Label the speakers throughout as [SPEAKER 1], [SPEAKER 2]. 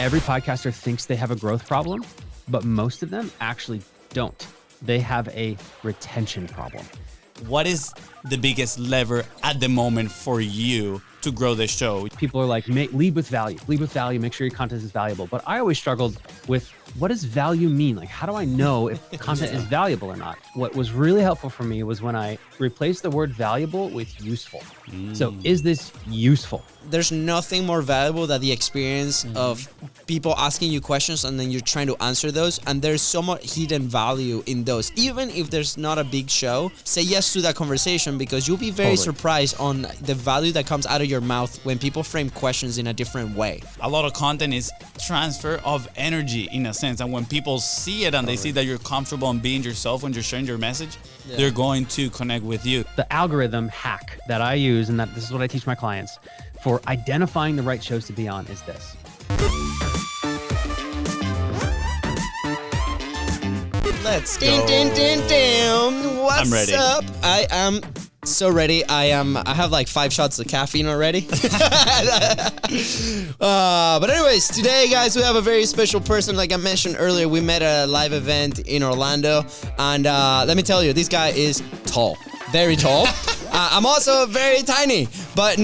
[SPEAKER 1] every podcaster thinks they have a growth problem, but most of them actually don't. They have a retention problem.
[SPEAKER 2] What is the biggest lever at the moment for you to grow the show?
[SPEAKER 1] People are like, lead with value, make sure your content is valuable. But I always struggled with, what does value mean? Like, how do I know if content is valuable or not? What was really helpful for me was when I replaced the word valuable with useful. So is this useful?
[SPEAKER 3] There's nothing more valuable than the experience of people asking you questions and then you're trying to answer those. And there's so much hidden value in those. Even if there's not a big show, say yes to that conversation, because you'll be very surprised on the value that comes out of your mouth when people frame questions in a different way.
[SPEAKER 2] A lot of content is transfer of energy in a sense. And when people see it and they see that you're comfortable in being yourself when you're sharing your message, they're going to connect with you.
[SPEAKER 1] The algorithm hack that I use, and that this is what I teach my clients, for identifying the right shows to be on is this.
[SPEAKER 3] Let's go. What's
[SPEAKER 2] I'm ready.
[SPEAKER 3] up? I am so ready. I have like 5 shots of caffeine already. But anyways, today, guys, we have a very special person. Like I mentioned earlier, we met at a live event in Orlando. And let me tell you, this guy is tall. Very tall. I'm also very tiny, but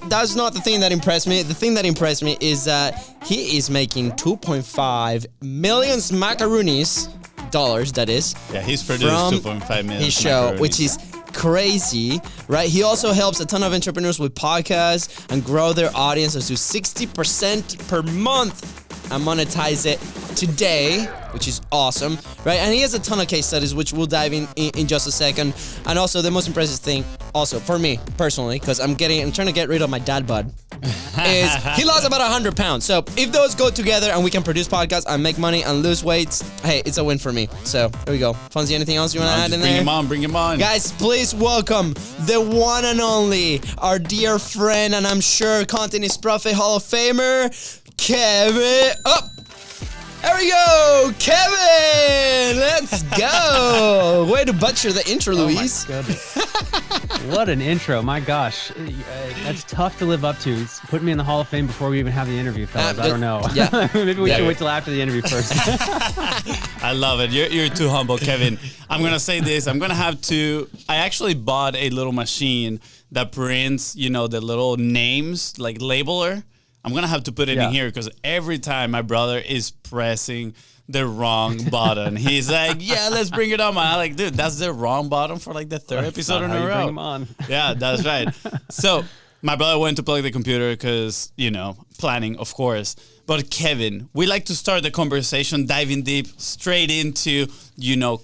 [SPEAKER 3] that's not the thing that impressed me. The thing that impressed me is that he is making 2.5 million macaroonies, dollars, that is.
[SPEAKER 2] Yeah, he's produced 2.5 million
[SPEAKER 3] his show,
[SPEAKER 2] macaroonies.
[SPEAKER 3] which is crazy, right? He also helps a ton of entrepreneurs with podcasts and grow their audiences to 60% per month and monetize it today, which is awesome, right? And he has a ton of case studies, which we'll dive in just a second. And also the most impressive thing, also for me personally, because I'm trying to get rid of my dad bod, is he lost about 100 pounds. So if those go together and we can produce podcasts and make money and lose weights, hey, it's a win for me. So there we go. Fonzie, anything else you want to add in there?
[SPEAKER 2] Bring him on.
[SPEAKER 3] Guys, please welcome the one and only, our dear friend, and I'm sure Content is Profit Hall of Famer, Kevin. Oh, there we go, Kevin. Let's go. Way to butcher the intro, Luis.
[SPEAKER 1] Oh my goodness. What an intro. My gosh. That's tough to live up to. It's putting me in the Hall of Fame before we even have the interview, fellas. I don't know.
[SPEAKER 3] Yeah.
[SPEAKER 1] Maybe we should wait till after the interview first.
[SPEAKER 2] I love it. You're too humble, Kevin. I'm going to say this. I actually bought a little machine that prints, the little names, like labeler. I'm going to have to put it in here because every time my brother is pressing the wrong button, he's like, yeah, let's bring it on. I'm like, dude, that's the wrong button for like the third episode in a row.
[SPEAKER 1] Bring them on.
[SPEAKER 2] Yeah, that's right. So my brother went to plug the computer because, planning, of course. But Kevin, we like to start the conversation diving deep straight into,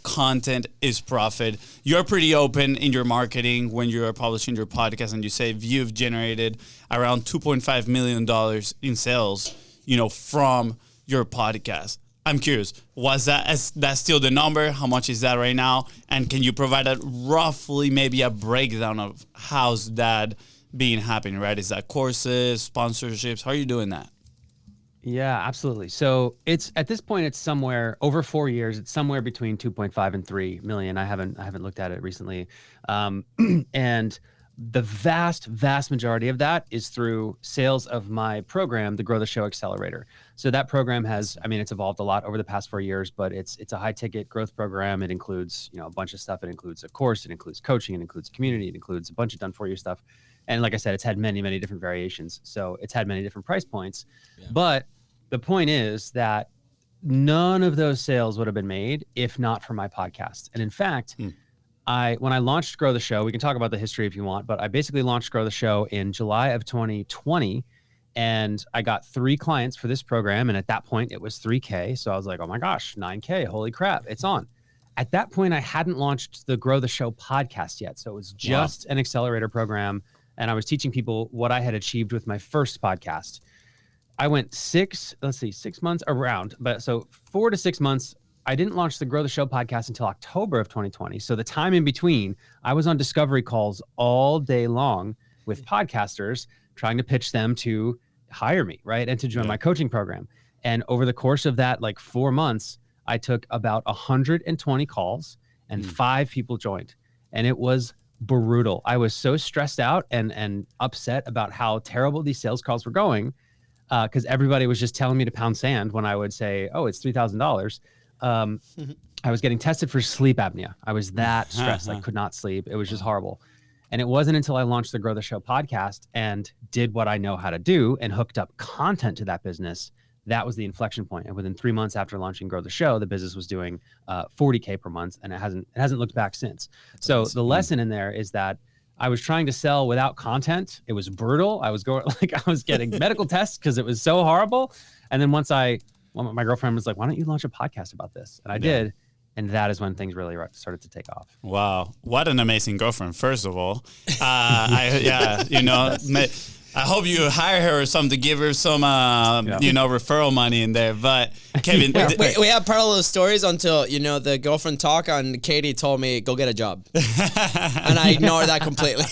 [SPEAKER 2] content is profit. You're pretty open in your marketing when you're publishing your podcast, and you say you've generated around $2.5 million in sales, from your podcast. I'm curious, was that's still the number? How much is that right now? And can you provide roughly maybe a breakdown of how's that being happening, right? Is that courses, sponsorships? How are you doing that?
[SPEAKER 1] Yeah, absolutely. So it's at this point, it's somewhere over 4 years. It's somewhere between 2.5 and 3 million. I haven't looked at it recently. And the vast majority of that is through sales of my program, the Grow the Show Accelerator. So that program it's evolved a lot over the past 4 years, but it's a high ticket growth program. It includes, a bunch of stuff. It includes a course, it includes coaching, it includes community, it includes a bunch of done for you stuff. And like I said, it's had many different variations. So it's had many different price points. Yeah. But the point is that none of those sales would have been made if not for my podcast. And in fact, when I launched Grow the Show, we can talk about the history if you want, but I basically launched Grow the Show in July of 2020. And I got 3 clients for this program. And at that point, it was $3K. So I was like, oh my gosh, $9K, holy crap, it's on. At that point, I hadn't launched the Grow the Show podcast yet. So it was just an accelerator program. And I was teaching people what I had achieved with my first podcast. I went 6 months around, but so 4 to 6 months. I didn't launch the Grow the Show podcast until October of 2020. So the time in between, I was on discovery calls all day long with podcasters trying to pitch them to hire me, right? And to join my coaching program. And over the course of that, 4 months, I took about 120 calls and 5 people joined. And it was brutal. I was so stressed out and upset about how terrible these sales calls were going. because everybody was just telling me to pound sand when I would say, oh, it's $3,000. I was getting tested for sleep apnea. I was that stressed. I could not sleep. It was just horrible. And it wasn't until I launched the Grow the Show podcast and did what I know how to do and hooked up content to that business. That was the inflection point. And within 3 months after launching Grow the Show, the business was doing $40K per month, and it hasn't looked back since. So the lesson in there is that I was trying to sell without content. It was brutal. I was getting medical tests because it was so horrible. And then my girlfriend was like, "Why don't you launch a podcast about this?" And I did. And that is when things really started to take off.
[SPEAKER 2] Wow. What an amazing girlfriend, first of all. I hope you hire her or something to give her some, referral money in there. But Kevin,
[SPEAKER 3] we have parallel stories until, the girlfriend talk and Katie told me, go get a job. And I ignored that completely.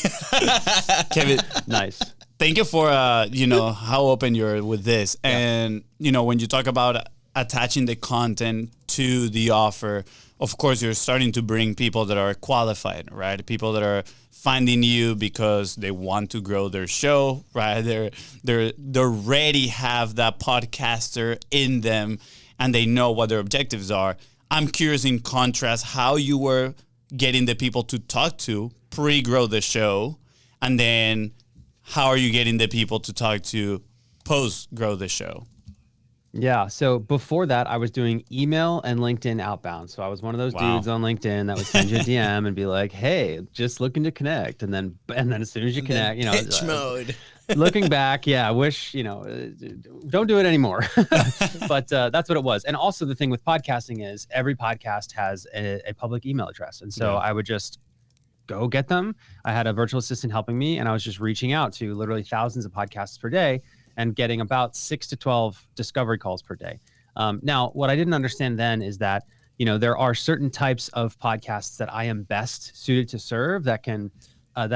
[SPEAKER 2] Kevin,
[SPEAKER 1] nice.
[SPEAKER 2] Thank you for, how open you're with this. And, when you talk about attaching the content to the offer, of course, you're starting to bring people that are qualified, right? People that are finding you because they want to grow their show, right? They already have that podcaster in them and they know what their objectives are. I'm curious, in contrast, how you were getting the people to talk to pre-grow the show, and then how are you getting the people to talk to post-grow the show?
[SPEAKER 1] Yeah. So before that, I was doing email and LinkedIn outbound. So I was one of those dudes on LinkedIn that would send you a DM and be like, "Hey, just looking to connect." And then as soon as you connect,
[SPEAKER 3] pitch mode.
[SPEAKER 1] Looking back, I wish, don't do it anymore. But that's what it was. And also the thing with podcasting is every podcast has a public email address. And so I would just go get them. I had a virtual assistant helping me, and I was just reaching out to literally thousands of podcasts per day and getting about 6 to 12 discovery calls per day. Now, what I didn't understand then is that, there are certain types of podcasts that I am best suited to serve that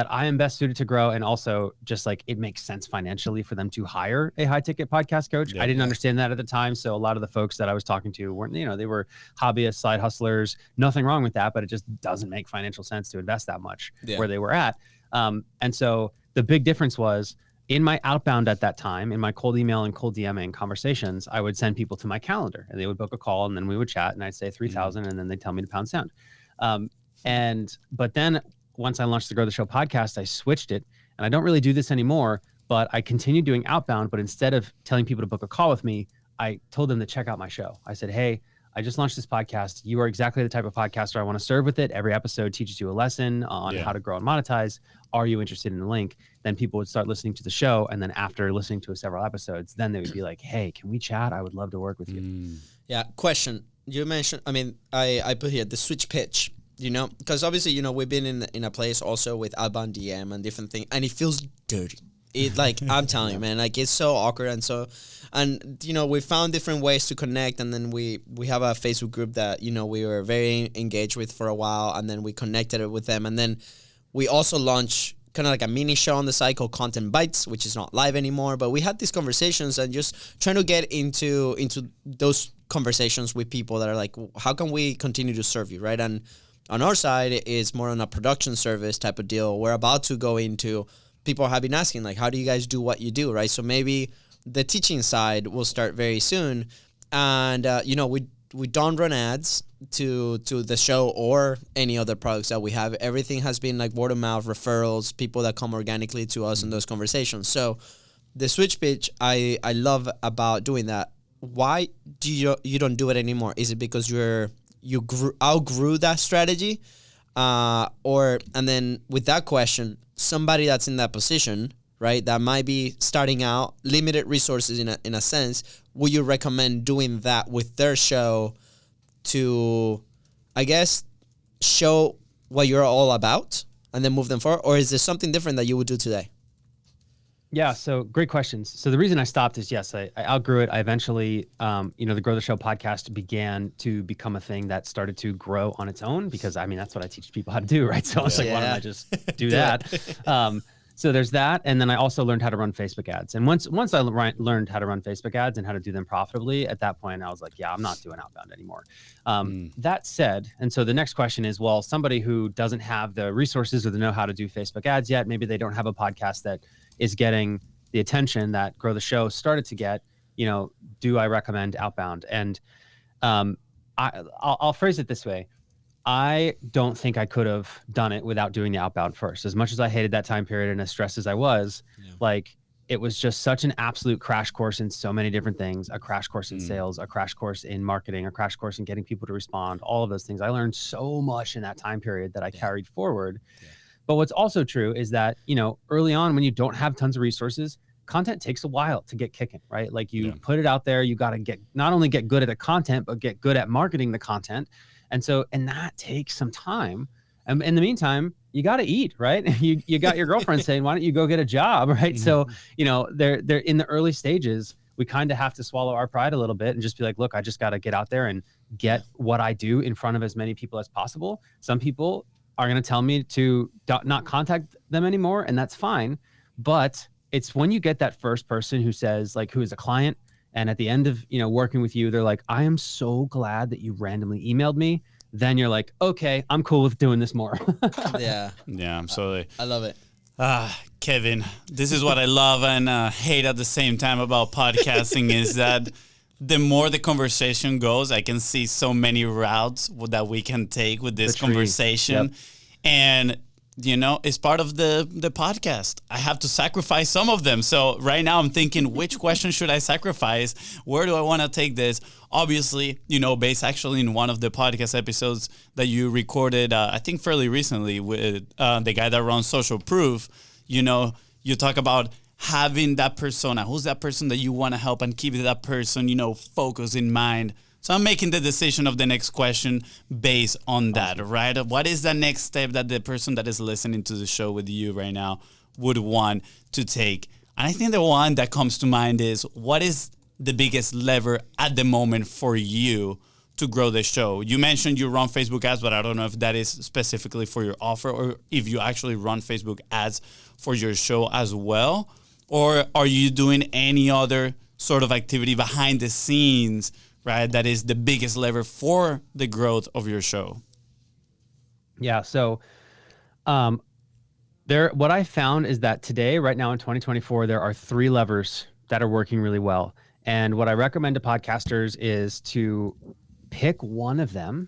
[SPEAKER 1] I am best suited to grow. And also just like it makes sense financially for them to hire a high ticket podcast coach. I didn't understand that at the time. So a lot of the folks that I was talking to weren't, they were hobbyists, side hustlers, nothing wrong with that, but it just doesn't make financial sense to invest that much where they were at. And so the big difference was, in my outbound at that time, in my cold email and cold DMing conversations, I would send people to my calendar and they would book a call and then we would chat and I'd say 3,000 and then they'd tell me to pound sound. But then once I launched the Grow the Show podcast, I switched it, and I don't really do this anymore, but I continued doing outbound. But instead of telling people to book a call with me, I told them to check out my show. I said, "Hey, I just launched this podcast. You are exactly the type of podcaster I want to serve with it. Every episode teaches you a lesson on how to grow and monetize. Are you interested in the link?" Then people would start listening to the show. And then after listening to several episodes, then they would be like, "Hey, can we chat? I would love to work with you."
[SPEAKER 3] Yeah. Question. You mentioned, I put here the switch pitch, because obviously, we've been in a place also with outbound DM and different things, and it feels dirty. It I'm telling you, man, it's so awkward. And we found different ways to connect, and then we have a Facebook group that, we were very engaged with for a while, and then we connected with them. And then we also launched kind of like a mini show on the site called Content Bites, which is not live anymore, but we had these conversations and just trying to get into those conversations with people that are like, how can we continue to serve you, right? And on our side, it's more on a production service type of deal. We're about to go into, people have been asking, like, how do you guys do what you do, right? So maybe the teaching side will start very soon. And, we don't run ads to the show or any other products that we have. Everything has been like word of mouth, referrals, people that come organically to us in those conversations. So the switch pitch, I love about doing that. Why do you don't do it anymore? Is it because you outgrew that strategy? And then with that question, somebody that's in that position, right, that might be starting out, limited resources in a sense, would you recommend doing that with their show to, I guess, show what you're all about and then move them forward? Or is there something different that you would do today?
[SPEAKER 1] Yeah, so great questions. So the reason I stopped is, yes, I outgrew it. I eventually, the Grow the Show podcast began to become a thing that started to grow on its own because, that's what I teach people how to do, right? So I was like, why don't I just do that? So there's that. And then I also learned how to run Facebook ads. And once I learned how to run Facebook ads and how to do them profitably, at that point, I was like, yeah, I'm not doing outbound anymore. That said, and so the next question is, well, somebody who doesn't have the resources or the know how to do Facebook ads yet, maybe they don't have a podcast that is getting the attention that Grow the Show started to get, do I recommend outbound? And I'll phrase it this way. I don't think I could have done it without doing the outbound first. As much as I hated that time period and as stressed as I was, like, it was just such an absolute crash course in so many different things, a crash course in sales, a crash course in marketing, a crash course in getting people to respond, all of those things. I learned so much in that time period that I carried forward. But what's also true is that, early on, when you don't have tons of resources, content takes a while to get kicking, right? Like, you put it out there, you got to not only get good at the content, but get good at marketing the content. And that takes some time. And in the meantime, you got to eat, right? You got your girlfriend saying, why don't you go get a job, right? So, they're in the early stages, we kind of have to swallow our pride a little bit and just be like, look, I just got to get out there and get what I do in front of as many people as possible. Some people are going to tell me to not contact them anymore, and that's fine. But it's when you get that first person who says, like, who is a client, and at the end of, working with you, they're like, I am so glad that you randomly emailed me. Then you're like, okay, I'm cool with doing this more.
[SPEAKER 3] Yeah,
[SPEAKER 2] absolutely.
[SPEAKER 3] I love it.
[SPEAKER 2] Kevin, this is what I love and hate at the same time about podcasting is that the more the conversation goes, I can see so many routes that we can take with this conversation. Yep. And it's part of the podcast. I have to sacrifice some of them. So right now I'm thinking, which question should I sacrifice? Where do I want to take this? Obviously, based actually in one of the podcast episodes that you recorded, I think fairly recently with the guy that runs Social Proof, you talk about having that persona. Who's that person that you want to help and keep that person, focus in mind. So I'm making the decision of the next question based on that, right? What is the next step that the person that is listening to the show with you right now would want to take? And I think the one that comes to mind is, what is the biggest lever at the moment for you to grow the show? You mentioned you run Facebook ads, but I don't know if that is specifically for your offer or if you actually run Facebook ads for your show as well. Or are you doing any other sort of activity behind the scenes, right, that is the biggest lever for the growth of your show?
[SPEAKER 1] Yeah. So what I found is that today, right now in 2024, there are 3 levers that are working really well. And what I recommend to podcasters is to pick one of them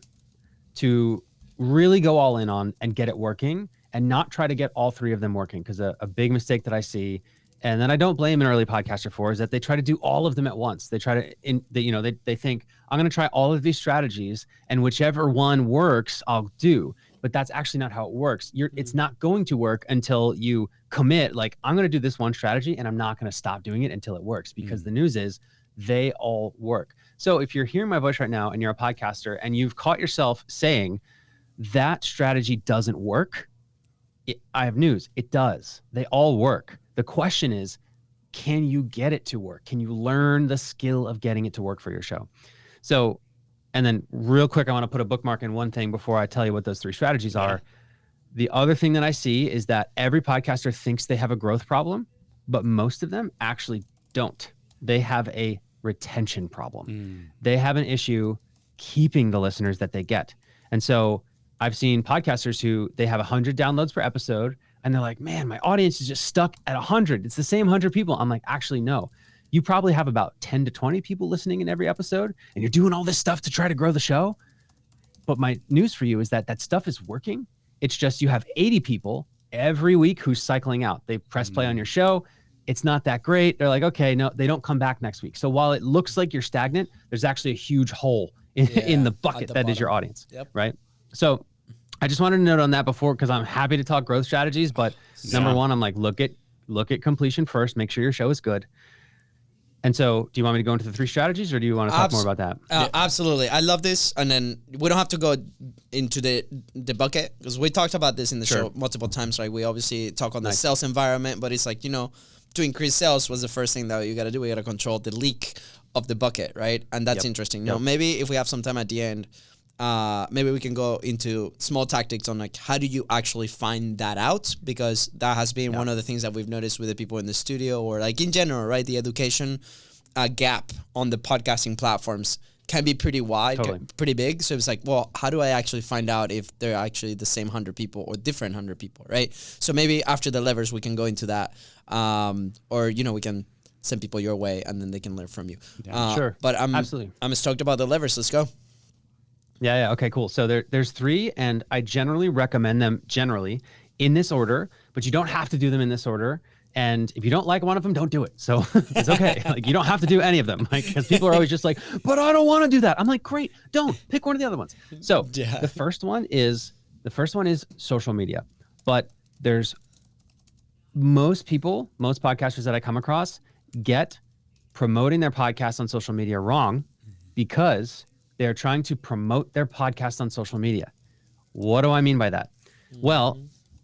[SPEAKER 1] to really go all in on and get it working, and not try to get all 3 of them working. Because a big mistake that I see, and then I don't blame an early podcaster for, is that they try to do all of them at once. They try to, they think, I'm going to try all of these strategies, and whichever one works, I'll do. But that's actually not how it works. It's not going to work until you commit, like, I'm going to do this one strategy and I'm not going to stop doing it until it works, because the news is they all work. So if you're hearing my voice right now and you're a podcaster and you've caught yourself saying that strategy doesn't work, I have news. It does. They all work. The question is, can you get it to work? Can you learn the skill of getting it to work for your show? So, and then real quick, I want to put a bookmark in one thing before I tell you what those 3 strategies are. The other thing that I see is that every podcaster thinks they have a growth problem, but most of them actually don't. They have a retention problem. They have an issue keeping the listeners that they get. And so I've seen podcasters who they have 100 downloads per episode, and they're like, man, my audience is just stuck at 100. It's the same 100 people. I'm like, actually, no. You probably have about 10 to 20 people listening in every episode, and you're doing all this stuff to try to grow the show. But my news for you is that stuff is working. It's just you have 80 people every week who's cycling out. They press play on your show. It's not that great. They're like, okay, no, they don't come back next week. So while it looks like you're stagnant, there's actually a huge hole in the bucket that is your audience, right? So I just wanted to note on that before, because I'm happy to talk growth strategies, but number one, I'm like, look at completion first, make sure your show is good. And so do you want me to go into the 3 strategies, or do you want to talk more about that?
[SPEAKER 3] Absolutely. I love this. And then we don't have to go into the bucket, because we talked about this in the show multiple times, right? We obviously talk on the sales environment, but it's like, to increase sales was the first thing that you got to do. We got to control the leak of the bucket, right? And that's interesting. Maybe if we have some time at the end, maybe we can go into small tactics on, like, how do you actually find that out? Because that has been one of the things that we've noticed with the people in the studio, or like in general, right? The education gap on the podcasting platforms can be pretty wide,
[SPEAKER 1] Totally.
[SPEAKER 3] pretty big. So it's like, well, how do I actually find out if they're actually the same 100 people or different 100 people, right? So maybe after the levers, we can go into that. Or, you know, we can send people your way and then they can learn from you.
[SPEAKER 1] Sure.
[SPEAKER 3] But
[SPEAKER 1] Absolutely.
[SPEAKER 3] I'm stoked about the levers. Let's go.
[SPEAKER 1] Yeah. Okay, cool. So there's 3, and I generally recommend them in this order, but you don't have to do them in this order. And if you don't like one of them, don't do it. So it's okay. Like, you don't have to do any of them. Like, because people are always just like, but I don't want to do that. I'm like, great, don't pick one of the other ones. So the first one is social media. But there's most podcasters that I come across get promoting their podcast on social media wrong because they're trying to promote their podcast on social media. What do I mean by that? Well,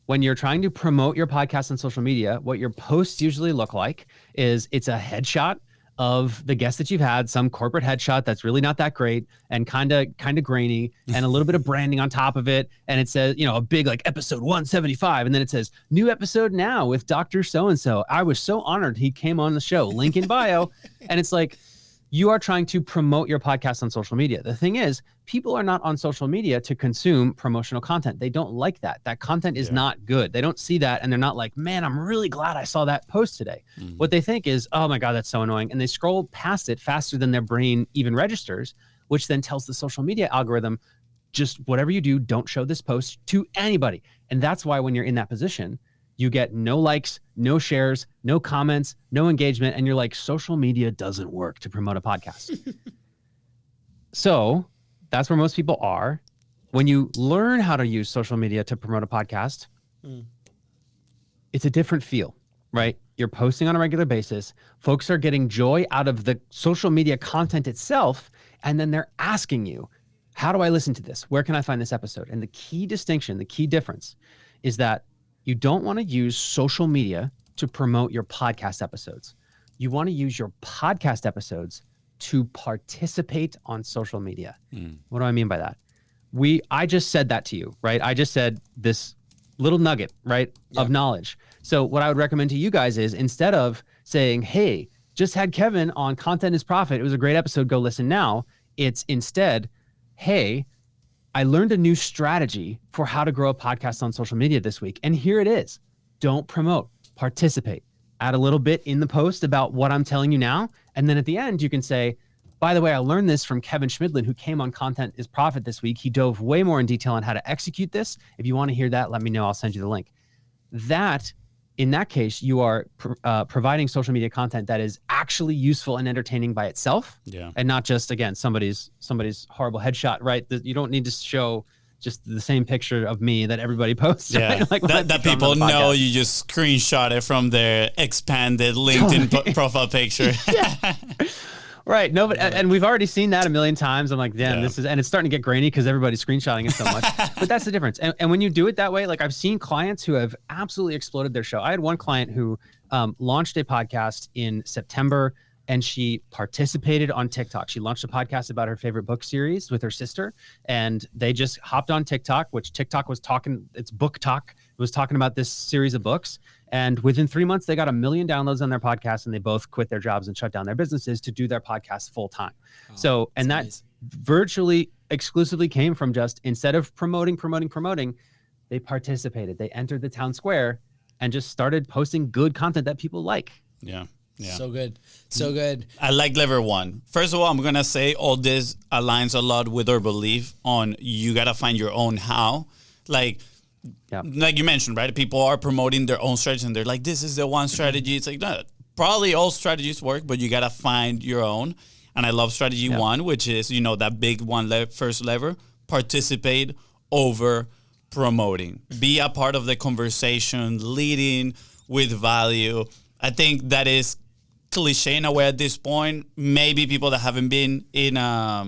[SPEAKER 1] when you're trying to promote your podcast on social media, what your posts usually look like is it's a headshot of the guest that you've had, some corporate headshot that's really not that great and kind of grainy, and a little bit of branding on top of it. And it says, you know, a big like episode 175. And then it says new episode now with Dr. So-and-so. I was so honored he came on the show, link in bio. And it's like, you are trying to promote your podcast on social media. The thing is, people are not on social media to consume promotional content. They don't like that. That content is not good. They don't see that and they're not like, man, I'm really glad I saw that post today. What they think is, oh my God, that's so annoying. And they scroll past it faster than their brain even registers, which then tells the social media algorithm, just whatever you do, don't show this post to anybody. And that's why when you're in that position, you get no likes, no shares, no comments, no engagement, and you're like, social media doesn't work to promote a podcast. So that's where most people are. When you learn how to use social media to promote a podcast, it's a different feel, right? You're posting on a regular basis. Folks are getting joy out of the social media content itself, and then they're asking you, how do I listen to this? Where can I find this episode? And the key distinction, the key difference is that you don't want to use social media to promote your podcast episodes. You want to use your podcast episodes to participate on social media. What do I mean by that? I just said that to you, right? I just said this little nugget, right, of knowledge. So what I would recommend to you guys is, instead of saying, hey, just had Kevin on Content is Profit, it was a great episode, go listen now. It's instead, hey, I learned a new strategy for how to grow a podcast on social media this week. And here it is. Don't promote, participate. Add a little bit in the post about what I'm telling you now. And then at the end, you can say, by the way, I learned this from Kevin Chemidlin, who came on Content is Profit this week. He dove way more in detail on how to execute this. If you want to hear that, let me know. I'll send you the link. In that case, you are providing social media content that is actually useful and entertaining by itself, and not just, again, somebody's horrible headshot, right? You don't need to show just the same picture of me that everybody posts.
[SPEAKER 2] Yeah,
[SPEAKER 1] right? Like
[SPEAKER 2] that people know you just screenshot it from their expanded LinkedIn profile picture.
[SPEAKER 1] Right. No, but and we've already seen that a million times. I'm like, damn, this is, and it's starting to get grainy because everybody's screenshotting it so much. But that's the difference. And when you do it that way, like, I've seen clients who have absolutely exploded their show. I had one client who launched a podcast in September, and she participated on TikTok. She launched a podcast about her favorite book series with her sister, and they just hopped on TikTok, which TikTok was talking, it's Book Talk. It was talking about this series of books. And within 3 months, they got 1 million downloads on their podcast, and they both quit their jobs and shut down their businesses to do their podcast full time. So, and that virtually exclusively came from just, instead of promoting, they participated. They entered the town square and just started posting good content that people like.
[SPEAKER 2] Yeah.
[SPEAKER 3] So good. So good.
[SPEAKER 2] I like lever 1. First of all, I'm going to say all this aligns a lot with our belief on you got to find your own how. Like you mentioned, right? People are promoting their own strategy and they're like, this is the one strategy. It's like, no, probably all strategies work, but you got to find your own. And I love strategy 1, which is, that big one, first lever, participate over promoting. Be a part of the conversation, leading with value. I think that is cliche in a way at this point. Maybe people that haven't been in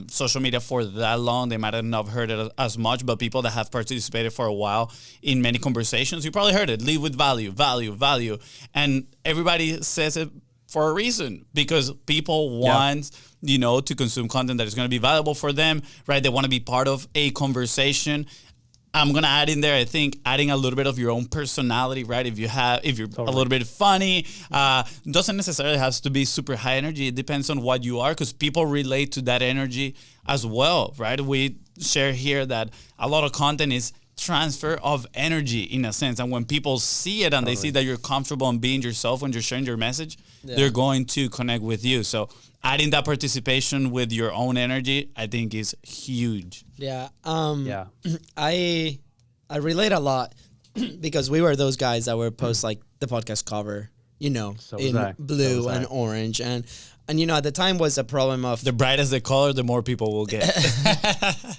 [SPEAKER 2] social media for that long, they might not have heard it as much, but people that have participated for a while in many conversations, you probably heard it. Lead with value, value, value. And everybody says it for a reason, because people want, to consume content that is going to be valuable for them, right? They want to be part of a conversation. I'm gonna add in there. I think adding a little bit of your own personality, right? If you're a little bit funny, doesn't necessarily have to be super high energy. It depends on what you are, because people relate to that energy as well, right? We share here that a lot of content is transfer of energy in a sense, and when people see it and they see that you're comfortable in being yourself when you're sharing your message, they're going to connect with you. So adding that participation with your own energy, I think, is huge.
[SPEAKER 3] Yeah. I relate a lot because we were those guys that would post like the podcast cover, in blue and orange. And at the time was a problem of
[SPEAKER 2] the brighter the color, the more people will get.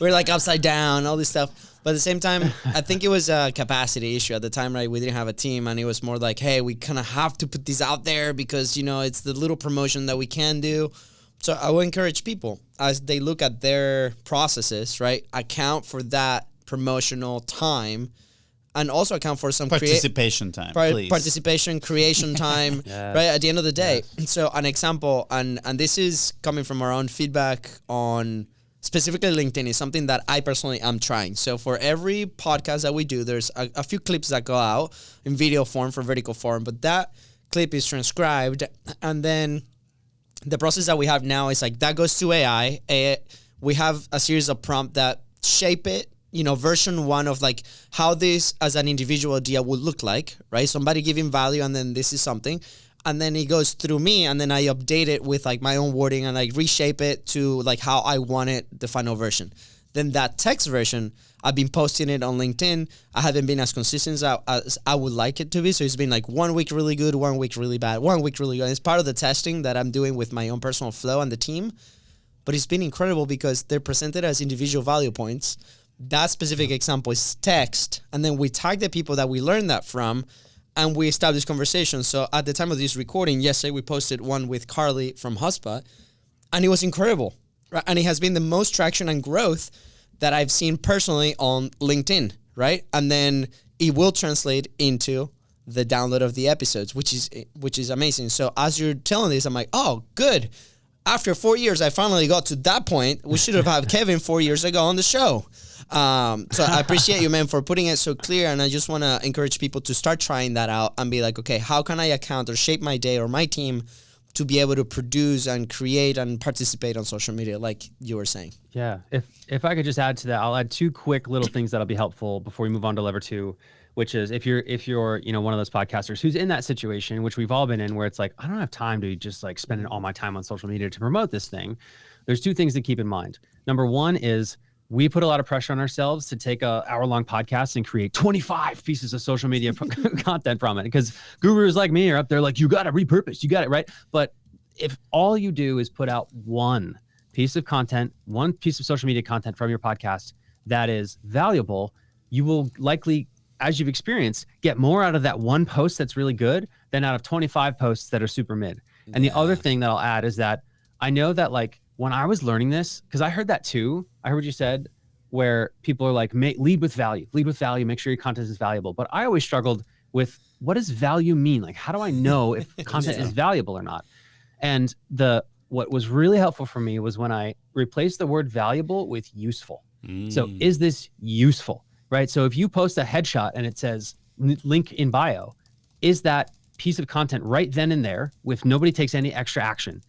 [SPEAKER 3] We're like upside down, all this stuff. But at the same time, I think it was a capacity issue at the time, right? We didn't have a team, and it was more like, hey, we kind of have to put this out there because, it's the little promotion that we can do. So I will encourage people as they look at their processes, right? Account for that promotional time and also account for some
[SPEAKER 2] participation time, please.
[SPEAKER 3] Participation, creation time, right? At the end of the day. Yes. So an example, and this is coming from our own feedback on specifically LinkedIn, is something that I personally am trying. So for every podcast that we do, there's a few clips that go out in video form for vertical form, but that clip is transcribed, and then the process that we have now is like that goes to AI. We have a series of prompts that shape it, version 1 of like how this as an individual idea would look like, right? Somebody giving value, and then this is something. And then it goes through me, and then I update it with like my own wording and like reshape it to like how I want it, the final version. Then that text version, I've been posting it on LinkedIn. I haven't been as consistent as I would like it to be. So it's been like 1 week really good, 1 week really bad, 1 week really good. And it's part of the testing that I'm doing with my own personal flow and the team. But it's been incredible because they're presented as individual value points. That specific example is text. And then we tag the people that we learned that from, and we established conversation. So at the time of this recording, yesterday we posted one with Carly from HubSpot, and it was incredible. Right? And it has been the most traction and growth that I've seen personally on LinkedIn, right? And then it will translate into the download of the episodes, which is amazing. So as you're telling this, I'm like, oh, good. After 4 years, I finally got to that point. We should have had Kevin 4 years ago on the show. So I appreciate you, man, for putting it so clear. And I just want to encourage people to start trying that out and be like, okay, how can I account or shape my day or my team to be able to produce and create and participate on social media, like you were saying?
[SPEAKER 1] Yeah. If I could just add to that, I'll add 2 quick little things that'll be helpful before we move on to lever 2, which is if you're one of those podcasters who's in that situation, which we've all been in, where it's like, I don't have time to just like spend all my time on social media to promote this thing. There's 2 things to keep in mind. Number 1 is we put a lot of pressure on ourselves to take a hour-long podcast and create 25 pieces of social media content from it, because gurus like me are up there like, you got to repurpose, you got it, right? But if all you do is put out one piece of content, one piece of social media content from your podcast that is valuable, you will likely, as you've experienced, get more out of that one post that's really good than out of 25 posts that are super mid. And the other thing that I'll add is that I know that like when I was learning this, because I heard that too, I heard what you said, where people are like, lead with value, make sure your content is valuable. But I always struggled with, what does value mean? Like, how do I know if content is valuable or not? And what was really helpful for me was when I replaced the word valuable with useful. So is this useful, right? So if you post a headshot and it says link in bio, is that piece of content right then and there, with nobody takes any extra action,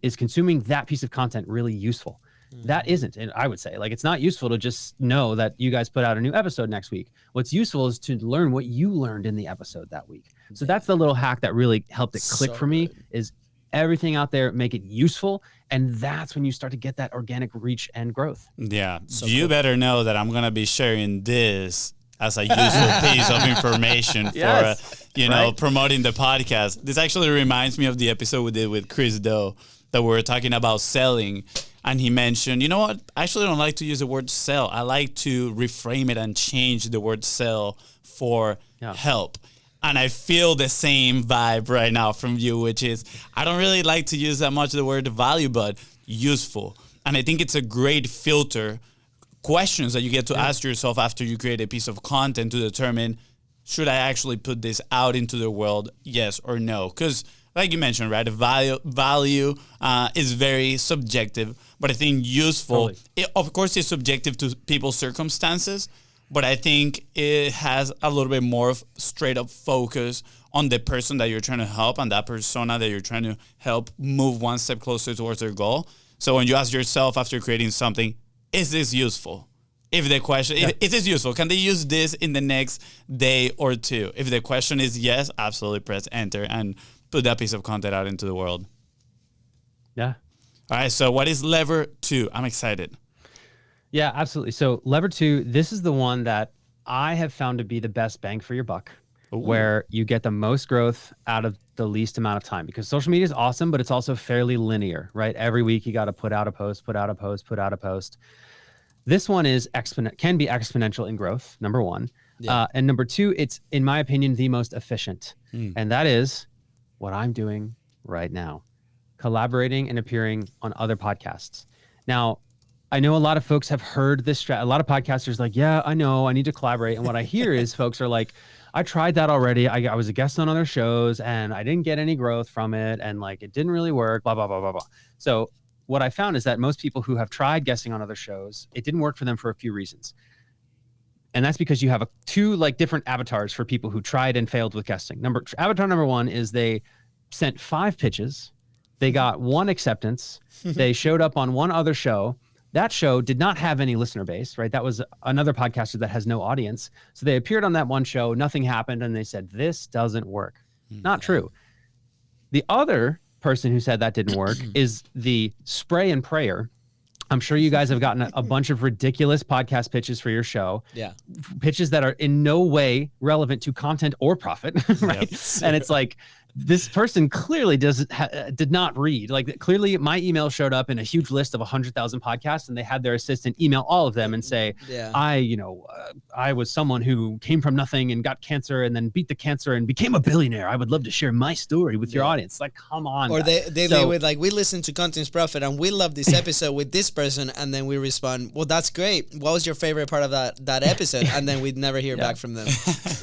[SPEAKER 1] is consuming that piece of content really useful? That isn't. And I would say, like, it's not useful to just know that you guys put out a new episode next week. What's useful is to learn what you learned in the episode that week. So that's the little hack that really helped it click for me, is everything out there, make it useful. And that's when you start to get that organic reach and growth. Yeah.
[SPEAKER 2] So you better know that I'm going to be sharing this as a useful piece of information for, promoting the podcast. This actually reminds me of the episode we did with Chris Doe that we were talking about selling. And he mentioned, you know what? I actually don't like to use the word sell. I like to reframe it and change the word sell for help. And I feel the same vibe right now from you, which is, I don't really like to use that much the word value, but useful. And I think it's a great filter, questions that you get to ask yourself after you create a piece of content to determine, should I actually put this out into the world, yes or no? Because like you mentioned, right, value is very subjective, but I think useful, of course, is subjective to people's circumstances, but I think it has a little bit more of straight up focus on the person that you're trying to help and that persona that you're trying to help move one step closer towards their goal. So when you ask yourself after creating something, is this useful? If the question, is this useful? Can they use this in the next day or two? If the question is yes, absolutely press enter and put that piece of content out into the world.
[SPEAKER 1] Yeah.
[SPEAKER 2] All right. So what is lever 2? I'm excited.
[SPEAKER 1] Yeah, absolutely. So lever 2, this is the one that I have found to be the best bang for your buck, where you get the most growth out of the least amount of time, because social media is awesome, but it's also fairly linear, right? Every week you got to put out a post, put out a post, put out a post. This one is can be exponential in growth, number 1. Yeah. And number 2, it's, in my opinion, the most efficient. And that is what I'm doing right now, collaborating and appearing on other podcasts. Now, I know a lot of folks have heard this. A lot of podcasters like, yeah, I know, I need to collaborate. And what I hear is folks are like, I tried that already. I was a guest on other shows and I didn't get any growth from it. And like, it didn't really work, blah, blah, blah, blah, blah. So what I found is that most people who have tried guesting on other shows, it didn't work for them for a few reasons. And that's because you have two like different avatars for people who tried and failed with guesting. Avatar number 1 is they sent 5 pitches. They got 1 acceptance. They showed up on 1 other show. That show did not have any listener base, right? That was another podcaster that has no audience. So they appeared on that 1 show, nothing happened, and they said, this doesn't work. Not true. The other person who said that didn't work is the spray and prayer. I'm sure you guys have gotten a bunch of ridiculous podcast pitches for your show. Yeah. Pitches that are in no way relevant to content or profit, right? Yep. And it's like, this person clearly did not read. Like, clearly my email showed up in a huge list of 100,000 podcasts, and they had their assistant email all of them and say, I was someone who came from nothing and got cancer and then beat the cancer and became a billionaire. I would love to share my story with your audience. Like, come on.
[SPEAKER 3] Or they would like, we listened to Content's Profit and we love this episode with this person. And then we respond, well, that's great. What was your favorite part of that episode? And then we'd never hear back from them.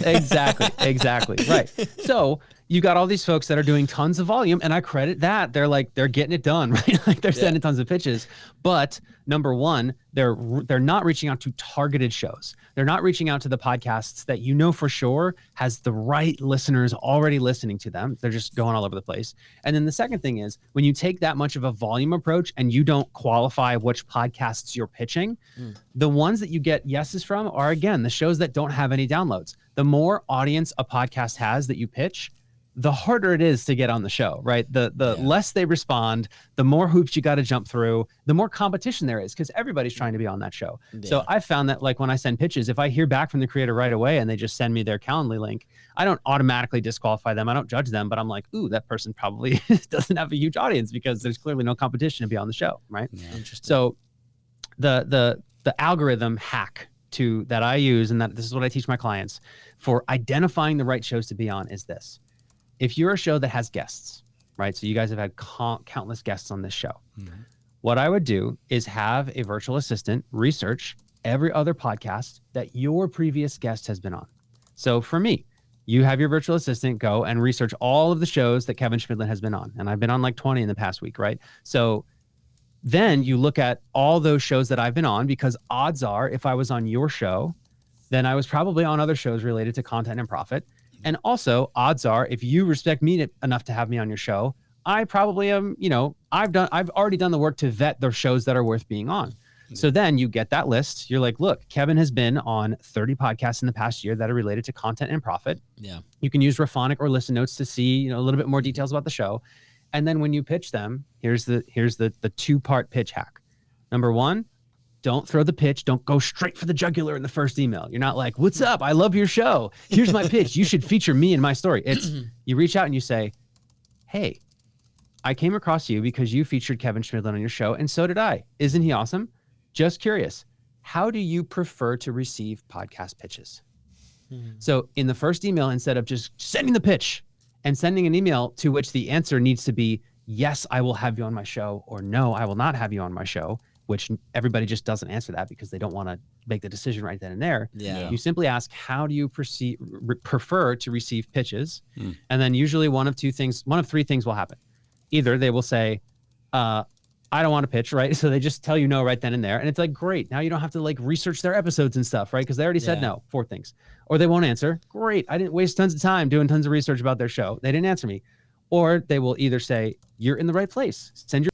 [SPEAKER 1] Exactly. Right. So you got all these folks that are doing tons of volume, and I credit that. They're getting it done, right? Like, they're sending tons of pitches. But number 1, they're not reaching out to targeted shows. They're not reaching out to the podcasts that you know for sure has the right listeners already listening to them. They're just going all over the place. And then the second thing is, when you take that much of a volume approach and you don't qualify which podcasts you're pitching, the ones that you get yeses from are, again, the shows that don't have any downloads. The more audience a podcast has that you pitch, the harder it is to get on the show, right? The less they respond, the more hoops you got to jump through, the more competition there is, because everybody's trying to be on that show. Yeah. So I found that, like, when I send pitches, if I hear back from the creator right away and they just send me their Calendly link, I don't automatically disqualify them. I don't judge them, but I'm like, ooh, that person probably doesn't have a huge audience because there's clearly no competition to be on the show, right? Yeah. Interesting. So the algorithm hack that I use, and that this is what I teach my clients for identifying the right shows to be on, is this. If you're a show that has guests, right? So you guys have had countless guests on this show. Mm-hmm. What I would do is have a virtual assistant research every other podcast that your previous guest has been on. So for me, you have your virtual assistant go and research all of the shows that Kevin Chemidlin has been on. And I've been on like 20 in the past week, right? So then you look at all those shows that I've been on, because odds are if I was on your show, then I was probably on other shows related to content and profit. And also, odds are, if you respect me enough to have me on your show, I probably am, I've already done the work to vet the shows that are worth being on. So then you get that list. You're like, look, Kevin has been on 30 podcasts in the past year that are related to content and profit. Yeah. You can use Raphonic or Listen Notes to see, a little bit more details about the show. And then when you pitch them, here's the 2-part pitch hack. Number 1, don't throw the pitch. Don't go straight for the jugular in the first email. You're not like, what's up? I love your show. Here's my pitch. You should feature me in my story. It's you reach out and you say, hey, I came across you because you featured Kevin Chemidlin on your show, and so did I. Isn't he awesome? Just curious. How do you prefer to receive podcast pitches? So in the first email, instead of just sending the pitch and sending an email to which the answer needs to be, yes, I will have you on my show, or no, I will not have you on my show, which everybody just doesn't answer that because they don't want to make the decision right then and there. Yeah. You simply ask, how do you prefer to receive pitches? And then usually one of 3 things will happen. Either they will say, I don't want to pitch, right? So they just tell you no right then and there. And it's like, great. Now you don't have to like research their episodes and stuff, right? Because they already said no, 4 things. Or they won't answer. Great. I didn't waste tons of time doing tons of research about their show. They didn't answer me. Or they will either say, you're in the right place. Send your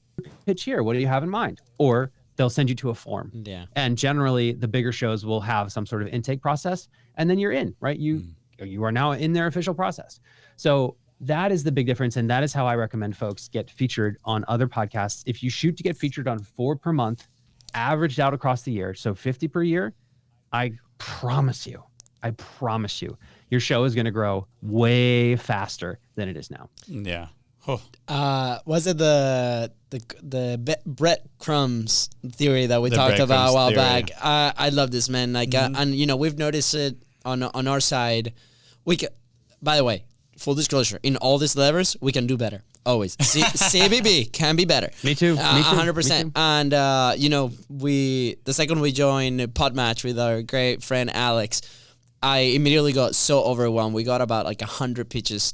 [SPEAKER 1] pitch here. What do you have in mind? Or they'll send you to a form.
[SPEAKER 3] Yeah.
[SPEAKER 1] And generally the bigger shows will have some sort of intake process, and then you're in, right? You are now in their official process. So that is the big difference. And that is how I recommend folks get featured on other podcasts. If you shoot to get featured on 4 per month, averaged out across the year, so 50 per year, I promise you, your show is going to grow way faster than it is now.
[SPEAKER 2] Yeah. Oh.
[SPEAKER 3] Was it the breadcrumbs theory that we talked about a while back? I love this, man. Like, and you know, we've noticed it on our side. By the way, full disclosure, in all these levers, we can do better. Always. CBB can be better.
[SPEAKER 1] Me too.
[SPEAKER 3] 100%. And, you know, the second we joined Podmatch with our great friend Alex, I immediately got so overwhelmed. We got about like 100 pitches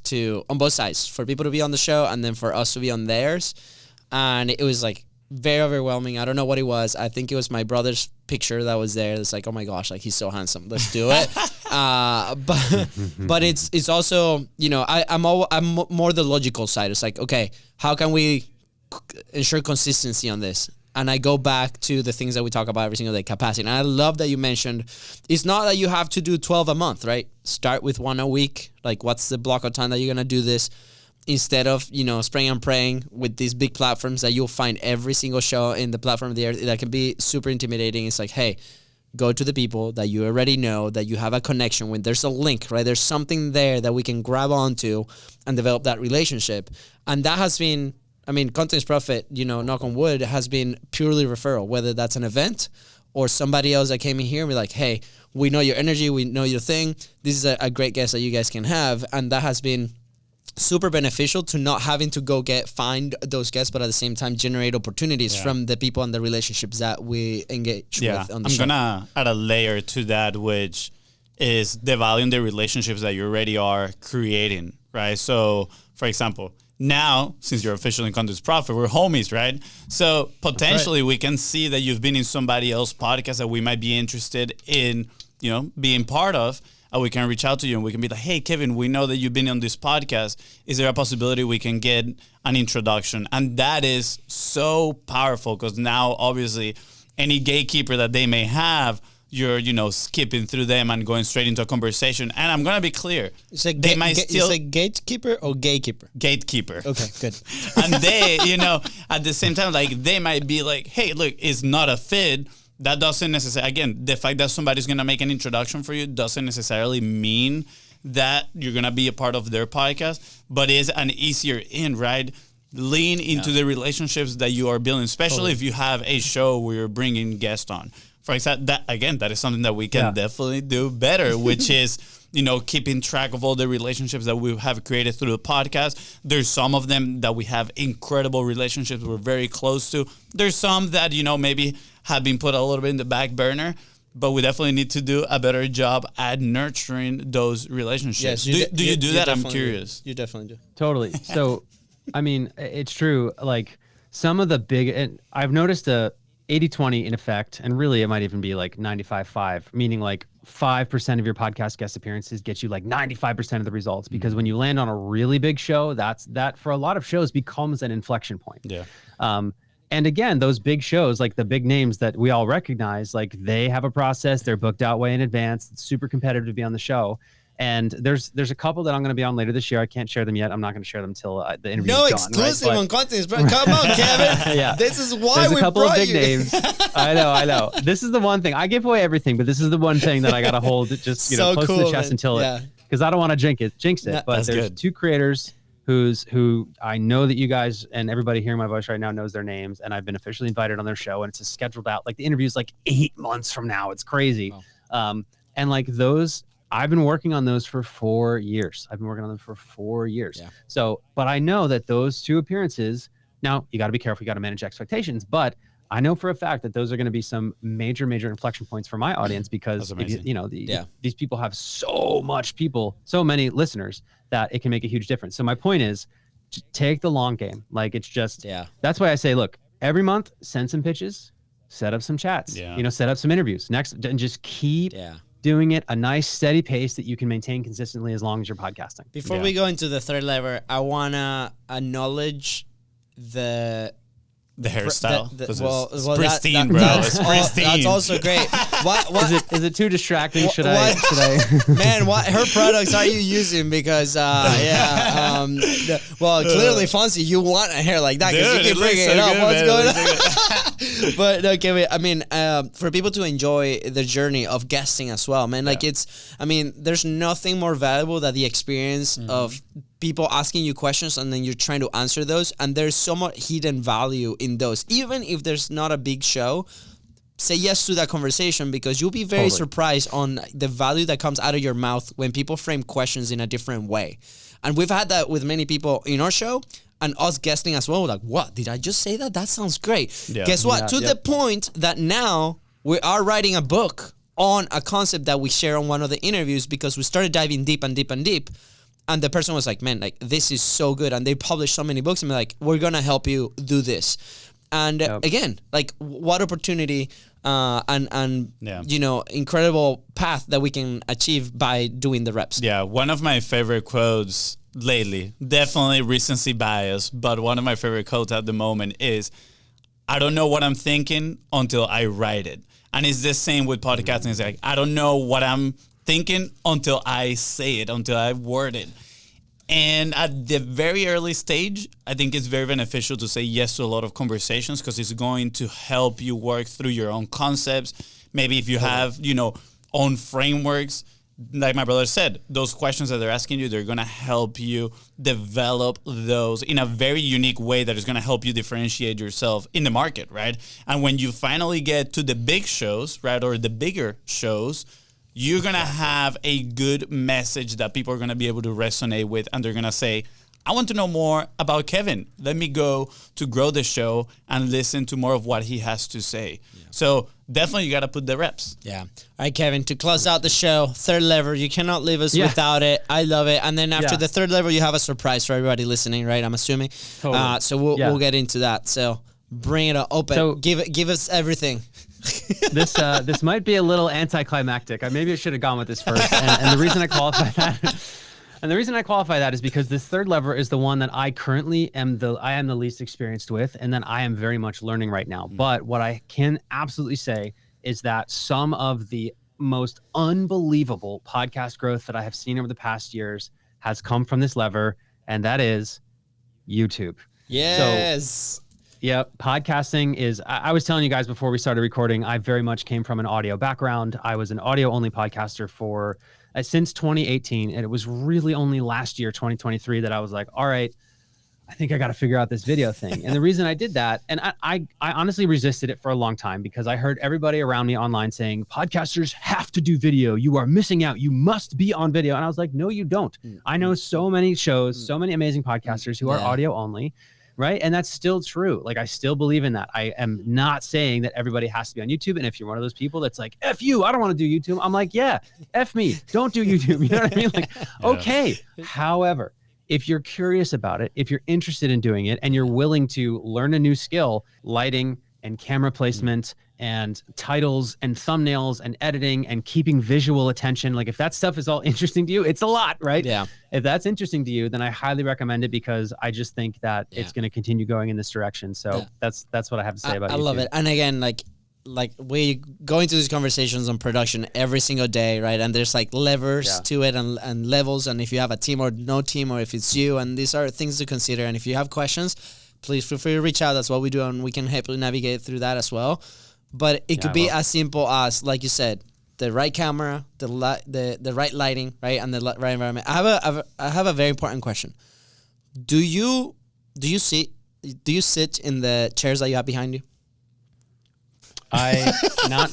[SPEAKER 3] on both sides for people to be on the show and then for us to be on theirs. And it was like very overwhelming. I don't know what it was. I think it was my brother's picture that was there. It's like, oh my gosh, like he's so handsome. Let's do it. But it's also, you know, I'm more the logical side. It's like, okay, how can we ensure consistency on this? And I go back to the things that we talk about every single day, capacity. And I love that you mentioned, it's not that you have to do 12 a month, right? Start with 1 a week. Like, what's the block of time that you're going to do this? Instead of, you know, spraying and praying with these big platforms that you'll find every single show in the platform of the earth, that can be super intimidating. It's like, hey, go to the people that you already know, that you have a connection with. There's a link, right? There's something there that we can grab onto and develop that relationship. And that has been, I mean, Content's Profit, you know, knock on wood, has been purely referral, whether that's an event or somebody else that came in here and be like, hey, we know your energy, we know your thing. This is a great guest that you guys can have. And that has been super beneficial to not having to go find those guests, but at the same time generate opportunities from the people and the relationships that we engage with on the show.
[SPEAKER 2] I'm gonna add a layer to that, which is the value in the relationships that you already are creating, right? So, for example, now, since you're officially in Content's Profit, we're homies, right? So potentially we can see that you've been in somebody else's podcast that we might be interested in, you know, being part of. And we can reach out to you and we can be like, hey, Kevin, we know that you've been on this podcast. Is there a possibility we can get an introduction? And that is so powerful because now, obviously, any gatekeeper that they may have, you're, you know, skipping through them and going straight into a conversation. And I'm going to be clear. They might still...
[SPEAKER 3] You say gatekeeper or gatekeeper?
[SPEAKER 2] Gatekeeper.
[SPEAKER 3] Okay, good.
[SPEAKER 2] And they, you know, at the same time, like, they might be like, hey, look, it's not a fit. That doesn't necessarily, again, the fact that somebody's going to make an introduction for you doesn't necessarily mean that you're going to be a part of their podcast, but is an easier in, right? Lean into the relationships that you are building, especially if you have a show where you're bringing guests on. For example, that is something that we can definitely do better, which is, you know, keeping track of all the relationships that we have created through the podcast. There's some of them that we have incredible relationships we're very close to. There's some that, you know, maybe have been put a little bit in the back burner, but we definitely need to do a better job at nurturing those relationships.
[SPEAKER 3] Yes,
[SPEAKER 2] do you do that? I'm curious.
[SPEAKER 3] You definitely do.
[SPEAKER 1] Totally. So, I mean, it's true. Like some of the big, and I've noticed a 80-20 in effect, and really it might even be like 95-5, meaning like 5% of your podcast guest appearances get you like 95% of the results. Because when you land on a really big show, that for a lot of shows becomes an inflection point.
[SPEAKER 2] Yeah.
[SPEAKER 1] And again, those big shows, like the big names that we all recognize, like they have a process, they're booked out way in advance. It's super competitive to be on the show. And there's a couple that I'm going to be on later this year. I can't share them yet. I'm not going to share them until the interview is done.
[SPEAKER 3] No exclusive on Contents, bro. Come on, Kevin.
[SPEAKER 1] Yeah.
[SPEAKER 3] This is why
[SPEAKER 1] there's
[SPEAKER 3] we
[SPEAKER 1] a couple of
[SPEAKER 3] brought
[SPEAKER 1] big
[SPEAKER 3] you.
[SPEAKER 1] names. I know. This is the one thing. I give away everything, but this is the one thing that I got to hold just, you know, close to the chest until it, because I don't want to jinx it. But there's two creators who I know that you guys and everybody hearing my voice right now knows their names, and I've been officially invited on their show, and it's scheduled out. Like the interview's like 8 months from now. It's crazy. Wow. And like those, I've been working on those for 4 years. Yeah. So, but I know that those 2 appearances, now you got to be careful. You got to manage expectations, but I know for a fact that those are going to be some major inflection points for my audience, because these people have so many listeners that it can make a huge difference. So my point is, take the long game. Like it's just, that's why I say, look, every month, send some pitches, set up some chats, set up some interviews next, and just keep doing it a nice steady pace that you can maintain consistently as long as you're podcasting.
[SPEAKER 3] Before we go into the third lever, I want to acknowledge the
[SPEAKER 2] hairstyle.
[SPEAKER 3] It's
[SPEAKER 2] pristine, bro. It's pristine.
[SPEAKER 3] That's also great. What
[SPEAKER 1] is it too distracting? Should I?
[SPEAKER 3] Man, what her products are you using? Because clearly, Fonzie, you want a hair like that because you keep bringing it up. What's going on? But okay, wait. I mean, for people to enjoy the journey of guesting as well, man. Like there's nothing more valuable than the experience of people asking you questions and then you're trying to answer those, and there's so much hidden value in those. Even if there's not a big show, say yes to that conversation, because you'll be very surprised on the value that comes out of your mouth when people frame questions in a different way. And we've had that with many people in our show and us guesting as well. We're like, what? Did I just say that? That sounds great. Yeah. Guess what? To the point that now we are writing a book on a concept that we share on one of the interviews, because we started diving deep and deep and deep. And the person was like, man, like, this is so good. And they published so many books and be like, we're going to help you do this. And again, like, what opportunity incredible path that we can achieve by doing the reps.
[SPEAKER 2] Yeah, one of my favorite quotes lately, definitely recency bias, but one of my favorite quotes at the moment is, I don't know what I'm thinking until I write it. And it's the same with podcasting. It's like, I don't know what I'm thinking until I say it, until I word it. And at the very early stage, I think it's very beneficial to say yes to a lot of conversations, because it's going to help you work through your own concepts. Maybe if you have, own frameworks, like my brother said, those questions that they're asking you, they're going to help you develop those in a very unique way that is going to help you differentiate yourself in the market, right? And when you finally get to the big shows, right, or the bigger shows, you're going to have a good message that people are going to be able to resonate with, and they're going to say, I want to know more about Kevin. Let me go to grow the show and listen to more of what he has to say. Yeah. So definitely you got to put the reps.
[SPEAKER 3] Yeah. All right, Kevin, to close out the show, third lever, you cannot leave us without it. I love it. And then after the third lever, you have a surprise for everybody listening, right? I'm assuming. Totally. So we'll get into that. So bring it up. Open. So, give us everything.
[SPEAKER 1] This might be a little anticlimactic. Maybe I should have gone with this first. And the reason I qualify that is because this third lever is the one that I currently am the least experienced with, and then I am very much learning right now. But what I can absolutely say is that some of the most unbelievable podcast growth that I have seen over the past years has come from this lever, and that is YouTube.
[SPEAKER 3] Yes.
[SPEAKER 1] So, yeah, podcasting is, I was telling you guys before we started recording, I very much came from an audio background. I was an audio-only podcaster for since 2018, and it was really only last year, 2023, that I was like, all right, I think I got to figure out this video thing. And the reason I did that, and I honestly resisted it for a long time, because I heard everybody around me online saying, podcasters have to do video. You are missing out. You must be on video. And I was like, no, you don't. I know so many shows, so many amazing podcasters who are audio only. Right. And that's still true. Like, I still believe in that. I am not saying that everybody has to be on YouTube. And if you're one of those people that's like, F you, I don't want to do YouTube, I'm like, yeah, F me, don't do YouTube. You know what I mean? Like, okay. However, if you're curious about it, if you're interested in doing it, and you're willing to learn a new skill, lighting and camera placement and titles and thumbnails and editing and keeping visual attention, like, if that stuff is all interesting to you, it's a lot, right?
[SPEAKER 3] Yeah.
[SPEAKER 1] If that's interesting to you, then I highly recommend it, because I just think that it's going to continue going in this direction. So that's what I have to say about it. I
[SPEAKER 3] love it. And again, like we go into these conversations on production every single day, right? And there's like levers to it and levels. And if you have a team or no team, or if it's you, and these are things to consider. And if you have questions, please feel free to reach out. That's what we do, and we can help you navigate through that as well. But it could be as simple as, like you said, the right camera, the right lighting, right, and the right environment. I have a very important question. Do you sit in the chairs that you have behind you?
[SPEAKER 1] I've not.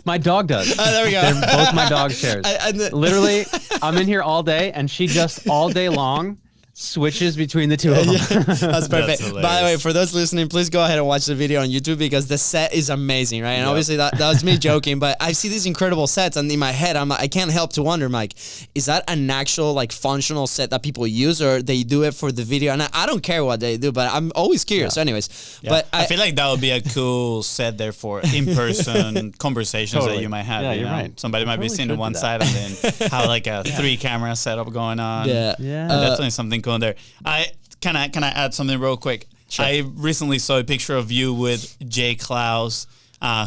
[SPEAKER 1] My dog does.
[SPEAKER 3] Oh, there we go.
[SPEAKER 1] They're both my dog chairs. Literally, I'm in here all day, and she just all day long switches between the two of them.
[SPEAKER 3] That's perfect.
[SPEAKER 2] hilarious.
[SPEAKER 3] By the way, for those listening, please go ahead and watch the video on YouTube because the set is amazing, right? And obviously that was me joking, but I see these incredible sets, and in my head, I can't help to wonder, Mike, is that an actual like functional set that people use, or they do it for the video? And I don't care what they do, but I'm always curious. Anyways, but
[SPEAKER 2] I feel like that would be a cool set there for in-person conversations that you might have.
[SPEAKER 1] Yeah,
[SPEAKER 2] you
[SPEAKER 1] you're
[SPEAKER 2] know?
[SPEAKER 1] right.
[SPEAKER 2] Somebody might be
[SPEAKER 1] Totally
[SPEAKER 2] sitting on
[SPEAKER 1] could
[SPEAKER 2] one
[SPEAKER 1] do
[SPEAKER 2] side and then have like a 3-camera setup going on.
[SPEAKER 3] yeah.
[SPEAKER 2] Definitely something cool in there. Can I add something real quick?
[SPEAKER 3] Sure.
[SPEAKER 2] I recently saw a picture of you with Jay Klaus,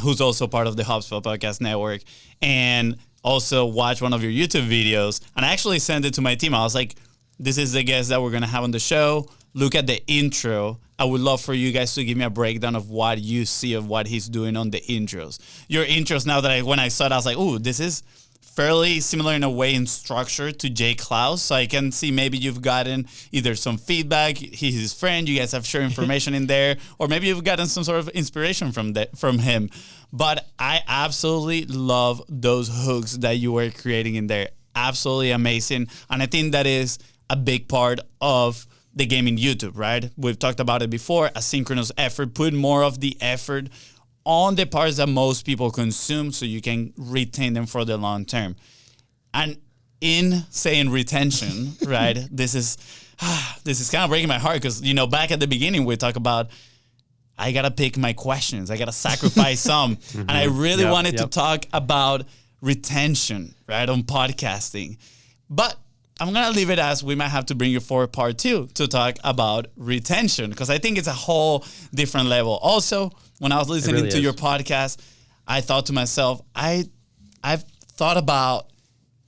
[SPEAKER 2] who's also part of the HubSpot Podcast Network, and also watched one of your YouTube videos. And I actually sent it to my team. I was like, this is the guest that we're going to have on the show. Look at the intro. I would love for you guys to give me a breakdown of what you see of what he's doing on the intros. Your intros, now that when I saw it, I was like, ooh, this is fairly similar in a way in structure to Jay Klaus. So I can see maybe you've gotten either some feedback, he's his friend, you guys have shared information in there, or maybe you've gotten some sort of inspiration from him. But I absolutely love those hooks that you were creating in there. Absolutely amazing. And I think that is a big part of the game in YouTube, right? We've talked about it before, asynchronous effort, put more of the effort on the parts that most people consume so you can retain them for the long term. And in saying retention, right, this is kind of breaking my heart because, you know, back at the beginning, we talk about I got to pick my questions. I got to sacrifice some. And I really wanted to talk about retention, right, on podcasting. But I'm going to leave it as we might have to bring you for part 2 to talk about retention because I think it's a whole different level. Also, when I was listening to your podcast, I thought to myself, I've thought about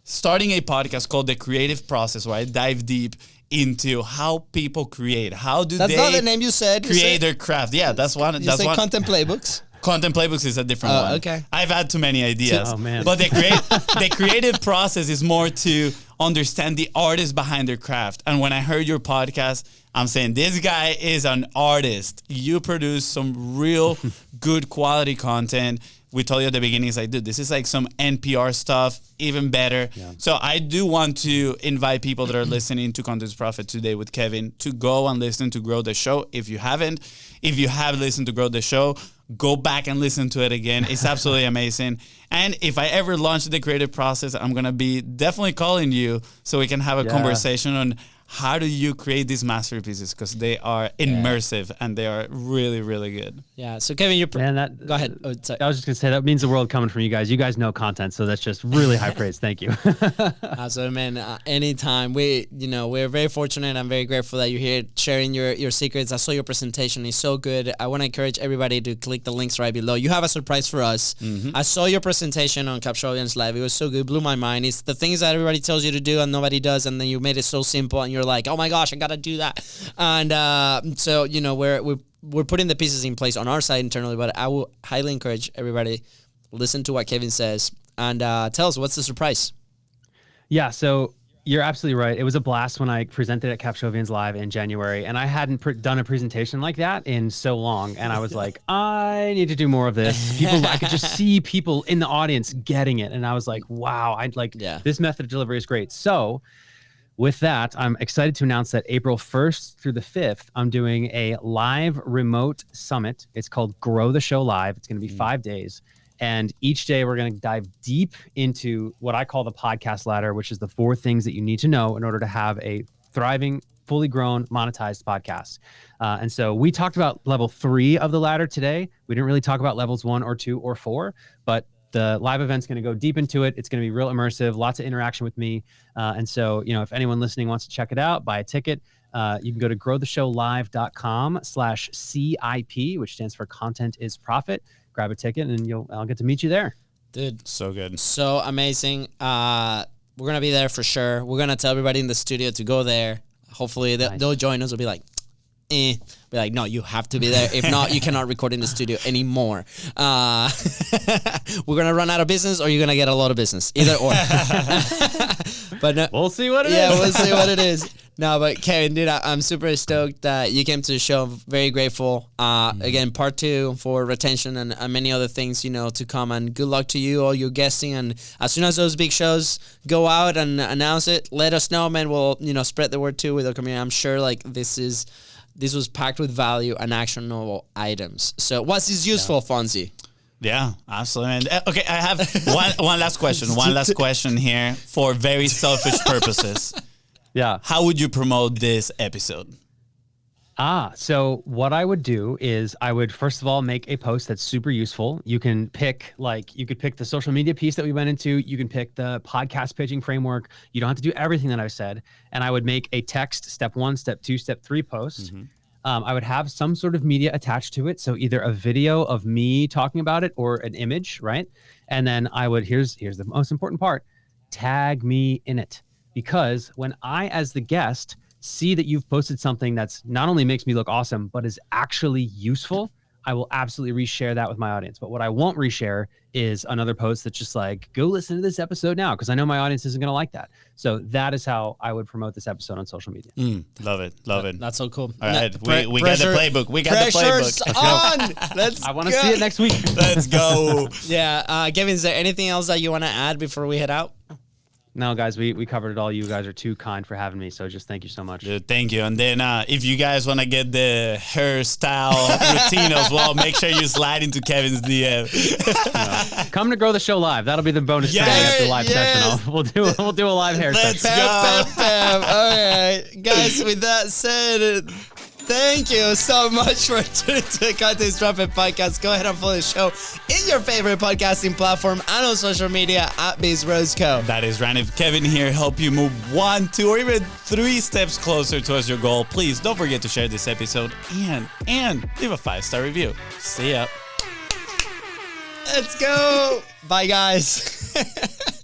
[SPEAKER 2] starting a podcast called The Creative Process where I dive deep into how people create. How do
[SPEAKER 3] That's
[SPEAKER 2] they
[SPEAKER 3] not the name you said.
[SPEAKER 2] create their craft? Yeah, that's one.
[SPEAKER 3] You
[SPEAKER 2] That's
[SPEAKER 3] say
[SPEAKER 2] one.
[SPEAKER 3] Content Playbooks.
[SPEAKER 2] Content Playbooks is a different one.
[SPEAKER 3] Okay.
[SPEAKER 2] I've had too many ideas.
[SPEAKER 1] Oh, man.
[SPEAKER 2] But the creative process is more to understand the artist behind their craft. And when I heard your podcast, I'm saying this guy is an artist. You produce some real good quality content. We told you at the beginning, it's like, dude, this is like some NPR stuff, even better. Yeah. So I do want to invite people that are listening to Content's Profit today with Kevin to go and listen to Grow the Show. If you haven't, if you have listened to Grow the Show, go back and listen to it again. It's absolutely amazing. And if I ever launch the creative process, I'm going to be definitely calling you so we can have a conversation on how do you create these masterpieces because they are immersive and they are really, really good.
[SPEAKER 3] Yeah. So Kevin, you're go ahead. Oh, sorry.
[SPEAKER 1] I was just gonna say that means the world coming from you guys. You guys know content, so that's just really high praise. Thank you.
[SPEAKER 3] So man, anytime we're very fortunate. I'm very grateful that you're here sharing your secrets. I saw your presentation; it's so good. I want to encourage everybody to click the links right below. You have a surprise for us. Mm-hmm. I saw your presentation on Capture Audience Live. It was so good, blew my mind. It's the things that everybody tells you to do and nobody does, and then you made it so simple, and you're like, oh my gosh, I gotta do that. And so we're putting the pieces in place on our side internally, but I will highly encourage everybody listen to what Kevin says and tell us what's the surprise.
[SPEAKER 1] Yeah, so you're absolutely right. It was a blast when I presented at Capshovians Live in January, and I hadn't done a presentation like that in so long, and I was like, I need to do more of this. I could just see people in the audience getting it, and I was like, wow, this method of delivery is great. So with that, I'm excited to announce that April 1st through the 5th, I'm doing a live remote summit. It's called Grow the Show Live. It's going to be 5 days. And each day we're going to dive deep into what I call the podcast ladder, which is the 4 things that you need to know in order to have a thriving, fully grown, monetized podcast. And so we talked about level 3 of the ladder today. We didn't really talk about levels 1 or 2 or 4, but the live event's going to go deep into it. It's going to be real immersive, lots of interaction with me. And so, if anyone listening wants to check it out, buy a ticket. You can go to growtheshowlive.com/CIP, which stands for Content is Profit. Grab a ticket and I'll get to meet you there.
[SPEAKER 3] Dude,
[SPEAKER 2] so good.
[SPEAKER 3] So amazing. We're going to be there for sure. We're going to tell everybody in the studio to go there. Hopefully they'll join us. We'll be like, Be like, no, you have to be there. If not, you cannot record in the studio anymore. We're going to run out of business or you're going to get a lot of business. Either or. But no,
[SPEAKER 1] we'll see what it is.
[SPEAKER 3] Yeah, we'll see what it is. No, but Kevin, dude, I'm super stoked that you came to the show. Very grateful. Again, part 2 for retention and many other things, to come. And good luck to you, all your guesting. And as soon as those big shows go out and announce it, let us know, man. We'll, spread the word too with the community. I'm sure like this was packed with value and actionable items. So what's this useful, Fonzie?
[SPEAKER 2] Yeah, absolutely. Okay, I have one last question. One last question here for very selfish purposes.
[SPEAKER 1] Yeah.
[SPEAKER 2] How would you promote this episode?
[SPEAKER 1] So what I would do is I would first of all make a post that's super useful. You can pick the social media piece that we went into. You can pick the podcast pitching framework. You don't have to do everything that I've said. And I would make a text step 1, step 2, step 3 post. I would have some sort of media attached to it. So either a video of me talking about it or an image, right? And then I would, here's the most important part, tag me in it. Because when I, as the guest, see that you've posted something that's not only makes me look awesome, but is actually useful, I will absolutely reshare that with my audience. But what I won't reshare is another post that's just like, go listen to this episode now, because I know my audience isn't going to like that. So that is how I would promote this episode on social media.
[SPEAKER 2] Love it. Love it.
[SPEAKER 3] That's so cool.
[SPEAKER 2] All right. We got the playbook. We got the playbook.
[SPEAKER 3] On.
[SPEAKER 1] I want to see it next week.
[SPEAKER 2] Let's go.
[SPEAKER 3] Yeah. Kevin, is there anything else that you want to add before we head out?
[SPEAKER 1] No, guys, we covered it all. You guys are too kind for having me. So just thank you so much.
[SPEAKER 2] Dude, thank you. And then if you guys want to get the hairstyle routine as well, make sure you slide into Kevin's DM.
[SPEAKER 1] Come to Grow the Show live. That'll be the bonus
[SPEAKER 2] Yes,
[SPEAKER 1] training after the live session. We'll do a live hair
[SPEAKER 2] Let's
[SPEAKER 1] session.
[SPEAKER 2] go.
[SPEAKER 3] All right, guys. With that said, thank you so much for tuning to the Content Dropping Podcast. Go ahead and follow the show in your favorite podcasting platform and on social media at Biz Rose Co.
[SPEAKER 2] That is Ryan. If Kevin here help you move 1, 2, or even 3 steps closer towards your goal, please don't forget to share this episode and leave a 5-star review. See ya.
[SPEAKER 3] Let's go. Bye, guys.